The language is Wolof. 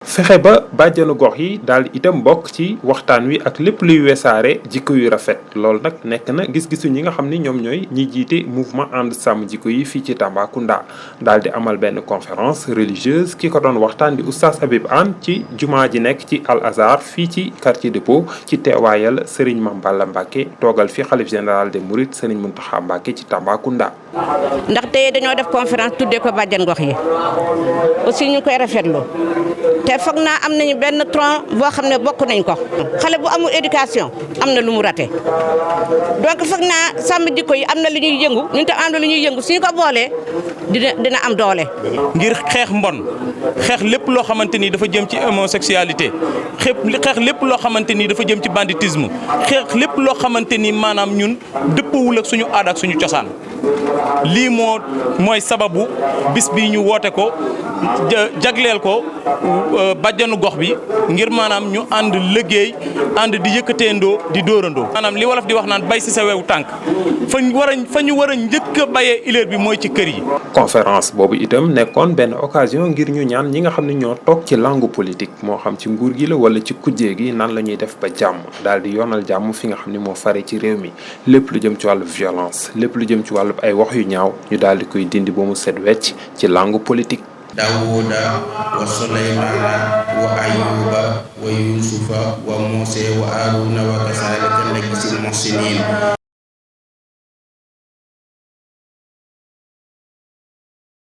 fexe ba bàjjanu gox yi daal itam bokk ci waxtaan wi ak lépp luy wesaare jikko yu rafet loolu nag nekk na gis-gisu ñi nga xam ni ñoom ñooy ñi jiite mouvement ànd sàmm jikko yi fii ci Tambacounda daal di amal benn conférence religieuse ki ko doon waxtaan di oustaz Habib Anne ci jumaa ji nekk ci Al Azhar fii ci quartier Dépôt ci teewaayal Serigne Mame Balla Mbacké toogal fi xalif général des Mourides Serigne Mountakha Mbacké ci Tambacounda. ndax tey dañoo def conférence tuddee ko bàjjan gox yi aussi ñu koy rafetlu te foog naa am nañu benn tronc boo xam ne bokk nañ ko xale bu amul éducation am na lu mu raté donc foog naa sàmm jikko yi am na lu ñuy yëngu ñun tam am na lu ñuy yëngu suñu ko boolee dina am doole. ngir xeex mbon xeex lépp loo xamante ni dafa jëm ci homosexualité xeex lépp loo xamante ni dafa jëm ci banditisme xeex lépp loo xamante ni maanaam ñun dëppawul ak suñu aada ak suñu cosaan. lii mooy sababu bis bi ñu woote ko jagleel ko bàjjanu gox bi ngir maanaam ñu ànd liggéey ànd di yëkkateendoo di dóorandoo. maanaam li wolof di wax naan bay ci sa wewu tànk fa ñu war a njëkk a bayee ileer bi mooy ci kër yi. conférence boobu itam nekkoon benn occasion ngir ñu ñaan ñi nga xam ne ñoo toog ci langue politique moo xam ci nguur gi la wala ci kujjee gi nan la ñuy def ba jàmm daal di yoonal jàmm fi nga xam ne moo fare ci réew mi lépp lu jëm ci wàllu violence lépp lu jëm ci wàllu ay wax yu ñaaw ñu daal di koy dindi ba mu set wecc ci langue politique. Dawuda wa Sulaymana wa Ayuba wa Yusufa wa Musa wa Haruna wa kasalika najzil muhsinin